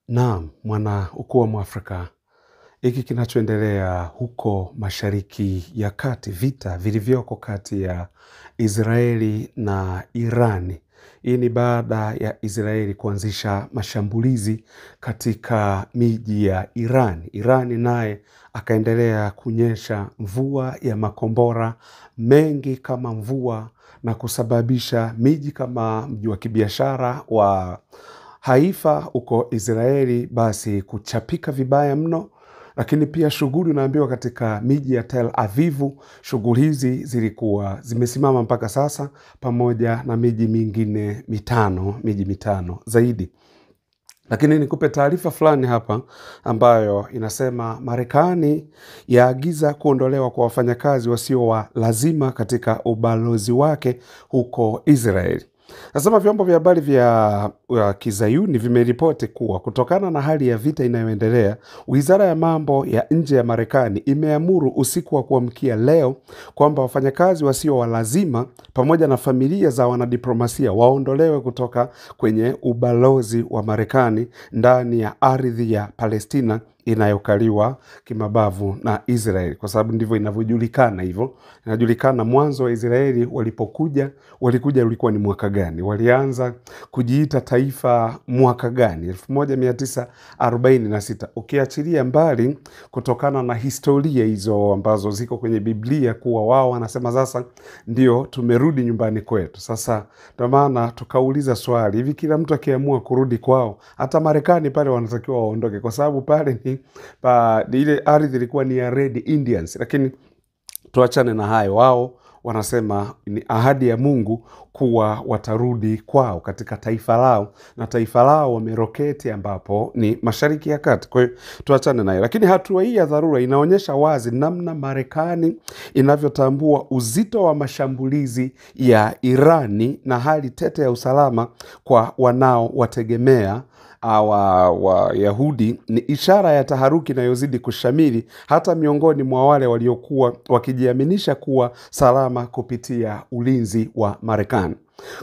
Naam, mwana ukuu wa Mwafrika, hiki kinachoendelea huko Mashariki ya Kati, vita vilivyoko kati ya Israeli na Irani. Hii ni baada ya Israeli kuanzisha mashambulizi katika miji ya Irani. Irani naye akaendelea kunyesha mvua ya makombora mengi kama mvua na kusababisha miji kama mji wa kibiashara wa Haifa uko Israeli basi kuchapika vibaya mno. Lakini pia shughuli unaambiwa katika miji ya Tel Avivu, shughuli hizi zilikuwa zimesimama mpaka sasa, pamoja na miji mingine miji mitano zaidi. Lakini nikupe taarifa fulani hapa ambayo inasema Marekani yaagiza kuondolewa kwa wafanyakazi wasio wa lazima katika ubalozi wake huko Israeli. Nasema vyombo vya habari vya Kizayuni vimeripoti kuwa kutokana na hali ya vita inayoendelea, Wizara ya Mambo ya Nje ya Marekani imeamuru usiku wa kuamkia leo kwamba wafanyakazi wasio wa lazima pamoja na familia za wanadiplomasia waondolewe kutoka kwenye ubalozi wa Marekani ndani ya ardhi ya Palestina inayokaliwa kimabavu na Israeli, kwa sababu ndivyo inavyojulikana hivyo. Inajulikana mwanzo wa Israeli walikuja ulikuwa ni mwaka gani? Walianza kujiita taifa mwaka gani? 1946. Ukiachilia mbali kutokana na historia hizo ambazo ziko kwenye Biblia kuwa wao wanasema sasa ndio tumerudi nyumbani kwetu. Sasa ndio maana tukauliza swali, hivi kila mtu akiamua kurudi kwao, hata Marekani pale wanatakiwa waondoke, kwa sababu pale ni ile ardhi ilikuwa ni ya Red Indians. Lakini tuachane na hayo, wao wanasema ni ahadi ya Mungu kuwa watarudi kwao katika taifa lao, na taifa lao wameroketi ambapo ni Mashariki ya Kati. Kwa hiyo tuachane nayo, lakini hatua hii ya dharura inaonyesha wazi namna Marekani inavyotambua uzito wa mashambulizi ya Irani na hali tete ya usalama kwa wanaowategemea Wayahudi. Ni ishara ya taharuki inayozidi kushamiri hata miongoni mwa wale waliokuwa wakijiaminisha kuwa salama kupitia ulinzi wa Marekani.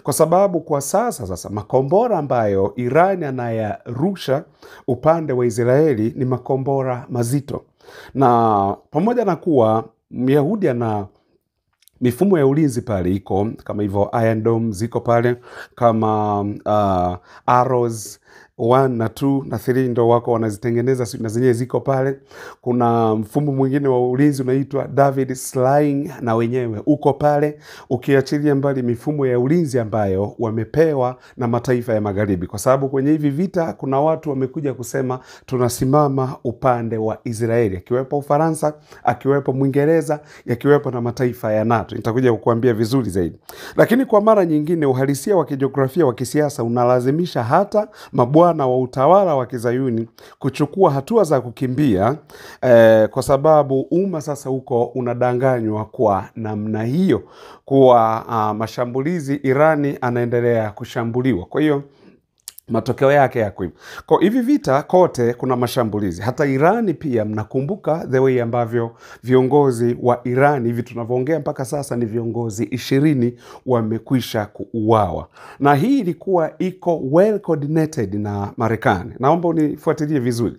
Kwa sababu kwa sasa makombora ambayo Irani anayarusha upande wa Israeli ni makombora mazito, na pamoja na kuwa Myahudi ana mifumo ya ulinzi pale iko kama hivyo, Iron Dome ziko pale, kama Arrows 1 na 2 na 3 ndo wako wanazitengeneza na zenyewe ziko pale. Kuna mfumo mwingine wa ulinzi unaitwa David Sling na wenyewe uko pale, ukiachilia mbali mifumo ya ulinzi ambayo wamepewa na mataifa ya magharibi, kwa sababu kwenye hivi vita kuna watu wamekuja kusema tunasimama upande wa Israeli, akiwepo Ufaransa, akiwepo Mwingereza, yakiwepo na mataifa ya NATO. Nitakuja kukuambia vizuri zaidi. Lakini kwa mara nyingine uhalisia wa kijiografia wa kisiasa unalazimisha hata mabwana wa utawala wa Kizayuni kuchukua hatua za kukimbia, kwa sababu umma sasa huko unadanganywa kwa namna hiyo kuwa mashambulizi, Irani anaendelea kushambuliwa. Kwa hiyo matokeo yake yako hivyo. Kwa hivi vita kote kuna mashambulizi. Hata Irani pia, mnakumbuka the way ambavyo viongozi wa Irani hivi tunavyoongea mpaka sasa ni viongozi 20 wamekwisha kuuawa. Na hii ilikuwa iko well coordinated na Marekani. Naomba unifuatilie vizuri.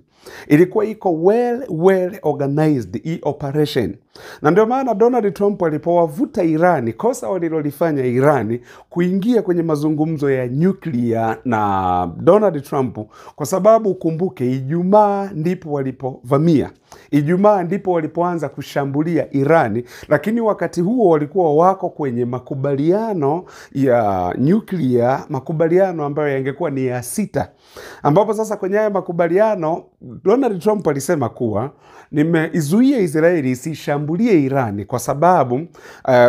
Ilikuwa iko well organized hii operation. Na ndio maana Donald Trump alipowavuta Irani, kosa walilolifanya Irani kuingia kwenye mazungumzo ya nyuklia na Donald Trump, kwa sababu ukumbuke Ijumaa ndipo walipovamia. Ijumaa ndipo walipoanza kushambulia Irani, lakini wakati huo walikuwa wako kwenye makubaliano ya nyuklia, makubaliano ambayo yangekuwa ni ya 6, ambapo sasa kwenye haya makubaliano Donald Trump alisema kuwa nimeizuia Israeli isishambulie Irani kwa sababu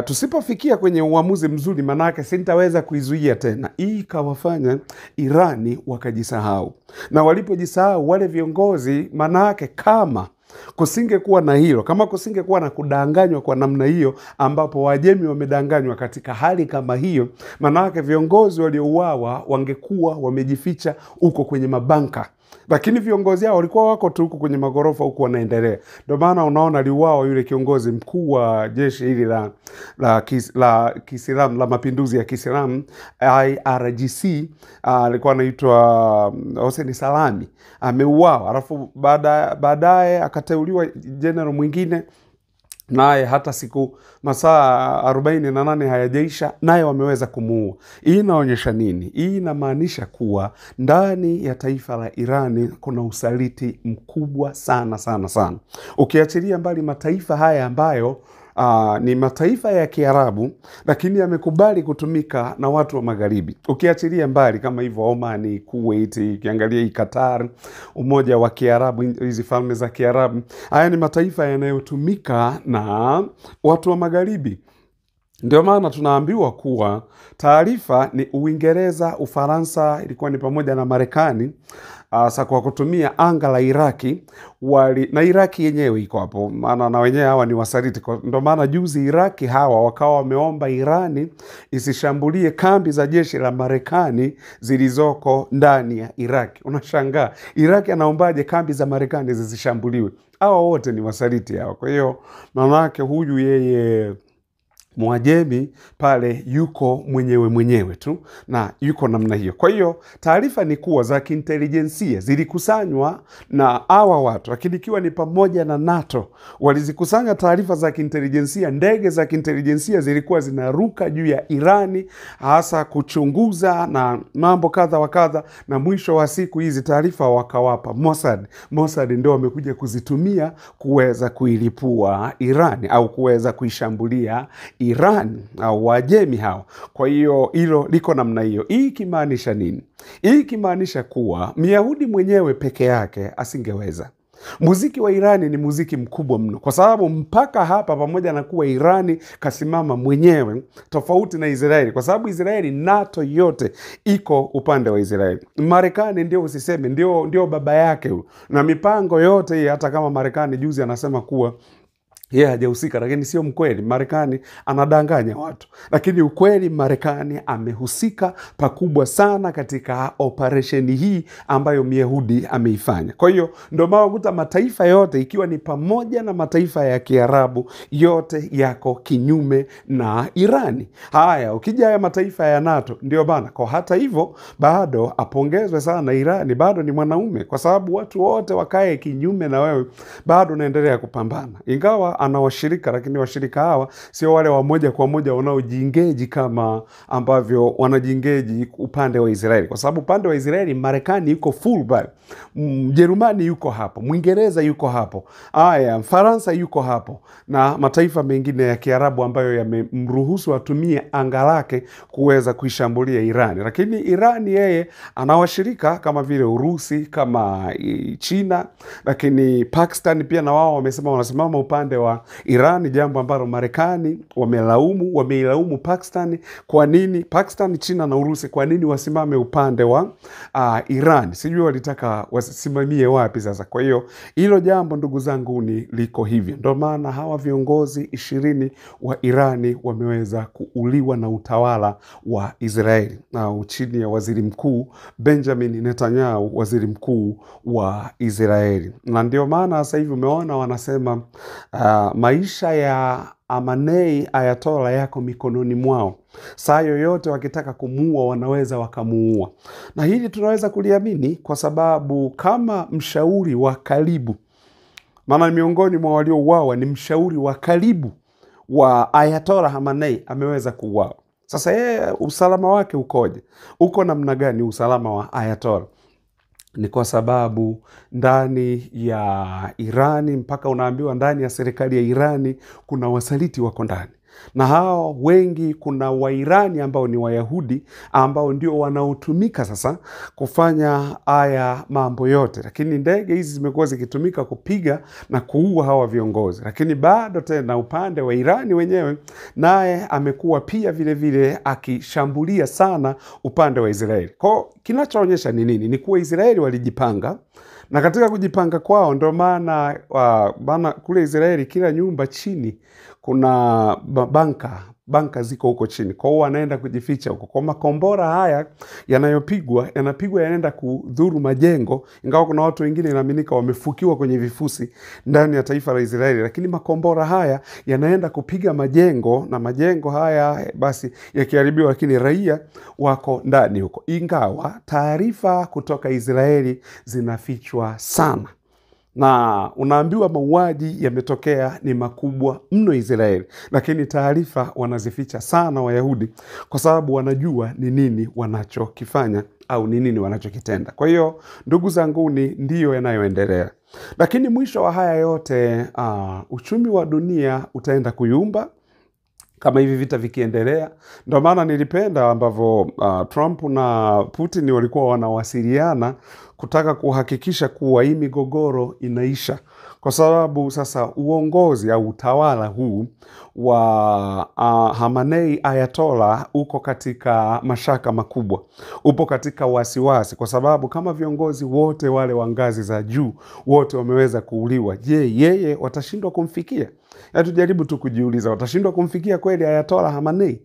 tusipofikia kwenye uamuzi mzuri manake sintaweza kuizuia tena. Hii ikawafanya Irani wakajisahau, na walipojisahau wale viongozi, manake kama kusingekuwa na hilo, kama kusingekuwa na kudanganywa kwa namna hiyo ambapo Wajemi wamedanganywa katika hali kama hiyo, manake viongozi waliouawa wangekuwa wamejificha huko kwenye mabanka. lakini viongozi hao walikuwa wako tu huku kwenye magorofa huku wanaendelea. Ndio maana unaona aliuawa yule kiongozi mkuu wa jeshi hili la Kiislamu la mapinduzi ya Kiislamu IRGC, alikuwa anaitwa Hossein Salami, ameuawa. Alafu baadaye akateuliwa general mwingine, naye hata masaa 48 hayajaisha naye wameweza kumuua. Hii inaonyesha nini? Hii inamaanisha kuwa ndani ya taifa la Irani kuna usaliti mkubwa sana sana sana. Ukiachilia mbali mataifa haya ambayo ni mataifa ya Kiarabu, lakini yamekubali kutumika na watu wa magharibi. Ukiachilia mbali kama hivyo Oman, Kuwait, ukiangalia hii Qatar, Umoja wa Kiarabu, hizi falme za Kiarabu, haya ni mataifa yanayotumika na watu wa magharibi. Ndio maana tunaambiwa kuwa taarifa ni Uingereza, Ufaransa, ilikuwa ni pamoja na Marekani, kwa kutumia anga la Iraki, na Iraki yenyewe iko hapo, maana na wenyewe hawa ni wasaliti. Ndio maana juzi Iraki hawa wakawa wameomba Irani isishambulie kambi za jeshi la Marekani zilizoko ndani ya Iraki. Unashangaa, Iraki anaombaje kambi za Marekani zisishambuliwe? Hawa wote ni wasaliti hawa. Kwa hiyo manake huyu yeye Mwajemi pale yuko mwenyewe tu, na yuko namna hiyo. Kwa hiyo taarifa ni kuwa za kiintelijensia zilikusanywa na hawa watu, lakini ikiwa ni pamoja na NATO walizikusanya taarifa za kiintelijensia. Ndege za kiintelijensia zilikuwa zinaruka juu ya Irani, hasa kuchunguza na mambo kadha wa kadha, na mwisho wa siku hizi taarifa wakawapa Mossad. Mossad ndio wamekuja kuzitumia kuweza kuilipua Irani au kuweza kuishambulia Iran au Wajemi hao. Kwa hiyo hilo liko namna hiyo. Hii kimaanisha nini? Hii kimaanisha kuwa Myahudi mwenyewe peke yake asingeweza. Muziki wa Irani ni muziki mkubwa mno, kwa sababu mpaka hapa, pamoja na kuwa Irani kasimama mwenyewe tofauti na Israeli, kwa sababu Israeli NATO yote iko upande wa Israeli. Marekani ndio usiseme ndio baba yake, na mipango yote hii, hata kama Marekani juzi anasema kuwa yeye hajahusika, lakini sio mkweli. Marekani anadanganya watu, lakini ukweli Marekani amehusika pakubwa sana katika operation hii ambayo Myahudi ameifanya. Kwa hiyo ndio maana ukuta mataifa yote, ikiwa ni pamoja na mataifa ya Kiarabu, yote yako kinyume na Irani. Haya, ukija ya mataifa ya NATO, ndio bana. Kwa hata hivyo bado apongezwe sana Irani, bado ni mwanaume, kwa sababu watu wote wakae kinyume na wewe, bado unaendelea kupambana. Ingawa ana washirika, lakini washirika hawa sio wale wa moja kwa moja wanaojiingeji kama ambavyo wanajiingeji upande wa Israeli, kwa sababu upande wa Israeli Marekani yuko full ball, Mjerumani yuko hapo, Mwingereza yuko hapo, Faransa yuko hapo, na mataifa mengine ya Kiarabu ambayo yamemruhusu atumie anga lake kuweza kuishambulia Irani. Lakini Irani yeye ana washirika kama vile Urusi, kama China, lakini Pakistan pia na wao wanasimama upande wa Irani, jambo ambalo Marekani wameilaumu Pakistan. Kwa nini Pakistan, China na Urusi, kwa nini wasimame upande wa Irani? Sijui walitaka wasimamie wapi sasa. Kwa hiyo hilo jambo, ndugu zangu, ni liko hivyo. Ndio maana hawa viongozi 20 wa Irani wameweza kuuliwa na utawala wa Israeli na chini ya waziri mkuu Benjamin Netanyahu, waziri mkuu wa Israeli. Na ndio maana sasa hivi umeona wanasema maisha ya Khamenei Ayatollah yako mikononi mwao. Saa yoyote wakitaka kumuua wanaweza wakamuua. Na hili tunaweza kuliamini kwa sababu kama mshauri wa karibu, maana miongoni mwa waliouawa ni mshauri wa karibu wa Ayatollah Khamenei ameweza kuuawa. Sasa yeye usalama wake ukoje? Uko namna gani usalama wa Ayatollah? Ni kwa sababu ndani ya Irani, mpaka unaambiwa ndani ya serikali ya Irani kuna wasaliti wako ndani. Na hao wengi, kuna Wairani ambao ni Wayahudi ambao ndio wanaotumika sasa kufanya haya mambo yote. Lakini ndege hizi zimekuwa zikitumika kupiga na kuua hawa viongozi. Lakini bado tena upande wa Irani wenyewe naye amekuwa pia vile vile akishambulia sana upande wa Israeli. Kwa kinachoonyesha ni nini? Ni kuwa Israeli walijipanga, na katika kujipanga kwao ndio maana kule Israeli kila nyumba chini kuna banka banka ziko huko chini. Kwa hiyo wanaenda kujificha huko. Kwa makombora haya yanayopigwa, yanaenda kudhuru majengo, ingawa kuna watu wengine inaaminika wamefukiwa kwenye vifusi ndani ya taifa la Israeli, lakini makombora haya yanaenda kupiga majengo, na majengo haya basi yakiharibiwa, lakini raia wako ndani huko. Ingawa taarifa kutoka Israeli zinafichwa sana, na unaambiwa mauaji yametokea ni makubwa mno Israeli, lakini taarifa wanazificha sana Wayahudi, kwa sababu wanajua ni nini wanachokifanya au ni nini wanachokitenda. Kwa hiyo ndugu zangu, ndiyo yanayoendelea. Lakini mwisho wa haya yote, uchumi wa dunia utaenda kuyumba kama hivi vita vikiendelea. Ndio maana nilipenda ambavyo Trump na Putin walikuwa wanawasiliana kutaka kuhakikisha kuwa hii migogoro inaisha, kwa sababu sasa uongozi au utawala huu wa Khamenei Ayatollah uko katika mashaka makubwa, upo katika wasiwasi, kwa sababu kama viongozi wote wale wa ngazi za juu wote wameweza kuuliwa, je, yeye watashindwa kumfikia? Tujaribu tu kujiuliza, watashindwa kumfikia kweli Ayatollah Khamenei?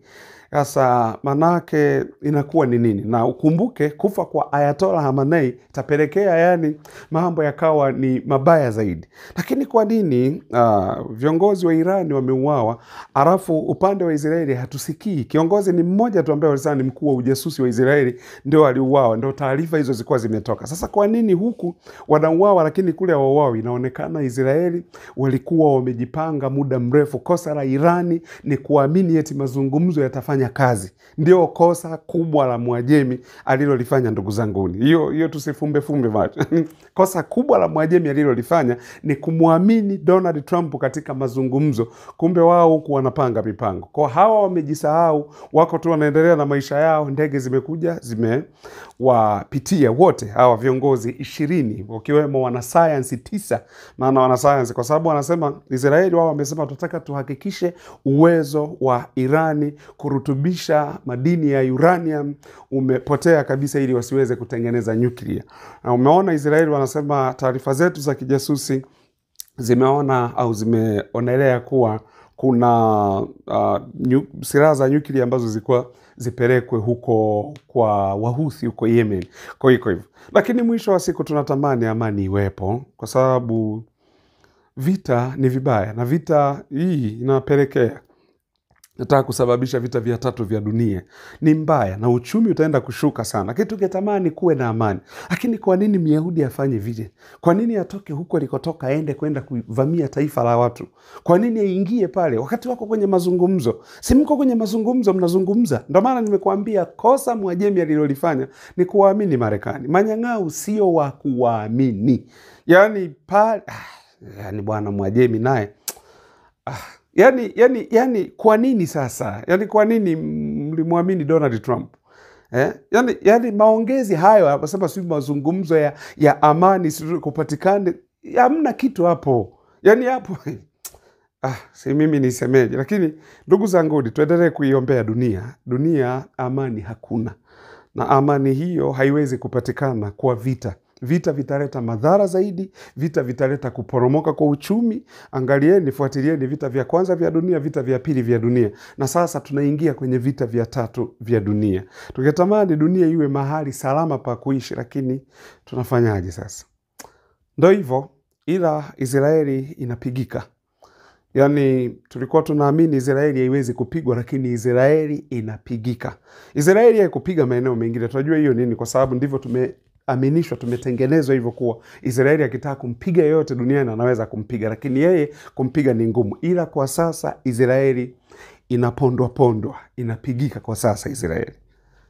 Sasa manake inakuwa ni nini? Na ukumbuke kufa kwa Ayatollah Khamenei itapelekea mambo yakawa ni mabaya zaidi. Lakini kwa nini viongozi wa Irani wameuawa, alafu upande wa Israeli hatusikii? Kiongozi ni mmoja tu ambaye walisema ni mkuu wa ujasusi wa Israeli ndio aliuawa, ndio taarifa hizo zilikuwa zimetoka. Sasa kwa nini huku wanauawa lakini kule hawauawi? Inaonekana Israeli walikuwa wamejipanga muda mrefu. Kosa la Irani ni kuamini eti mazungumzo yatafanya kazi. Ndio kosa kubwa la Mwajemi alilolifanya, ndugu zanguni. Hiyo tusifumbe macho. Kosa kubwa la Mwajemi alilolifanya ni kumwamini Donald Trump katika mazungumzo. Kumbe wao huku wanapanga mipango. Kwa hawa wamejisahau, wako tu wanaendelea na maisha yao. Ndege zimekuja zimewapitia wote hawa viongozi 20, wakiwemo wanasayansi 9. Maana wanasayansi kwa sababu wanasema Israeli wao wamesema tunataka tuhakikishe uwezo wa Irani kurutubisha madini ya uranium umepotea kabisa, ili wasiweze kutengeneza nyuklia. Na umeona Israeli wanasema taarifa zetu za kijasusi zimeona au zimeonelea kuwa kuna silaha za nyuklia ambazo zilikuwa zipelekwe huko kwa Wahuthi huko Yemen. Kwa hivyo. Lakini mwisho wa siku tunatamani amani iwepo, kwa sababu vita ni vibaya, na vita hii inapelekea nataka kusababisha vita vya 3 vya dunia. Ni mbaya na uchumi utaenda kushuka sana. Kitu tungetamani kuwe na amani. Lakini kwa nini Myahudi afanye vile? Kwa nini atoke huko alikotoka aende kwenda kuvamia taifa la watu? Kwa nini aingie pale wakati wako kwenye mazungumzo? Si mko kwenye mazungumzo, mnazungumza. Ndio maana nimekuambia kosa Mwajemi alilolifanya ni kuamini Marekani. Manyang'au sio wa kuamini. Bwana Mwajemi naye kwa nini sasa? Kwa nini mlimwamini Donald Trump? Maongezi hayo hapa si mazungumzo ya amani kupatikane, hamna kitu hapo. Hapo si mimi nisemeje, lakini ndugu zangu tuendelee kuiombea dunia. Dunia amani hakuna. Na amani hiyo haiwezi kupatikana kwa vita. Vita vitaleta madhara zaidi, vita vitaleta kuporomoka kwa uchumi. Angalieni, fuatilieni vita vya kwanza vya dunia, vita vya pili vya dunia. Na sasa tunaingia kwenye vita vya 3 vya dunia. Tungetamani dunia iwe mahali salama pa kuishi, lakini tunafanyaje sasa? Ndio hivyo, ila Israeli inapigika. Tulikuwa tunaamini Israeli haiwezi kupigwa, lakini Israeli inapigika. Israeli haikupiga maeneo mengine. Tunajua hiyo nini? Kwa sababu ndivyo aminishwa, tumetengenezwa hivyo kuwa Israeli akitaka kumpiga yote duniani anaweza kumpiga, lakini yeye kumpiga ni ngumu. Ila kwa sasa Israeli inapondwa, inapigika kwa sasa Israeli.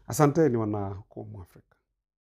Asanteni wana Hukumu Afrika.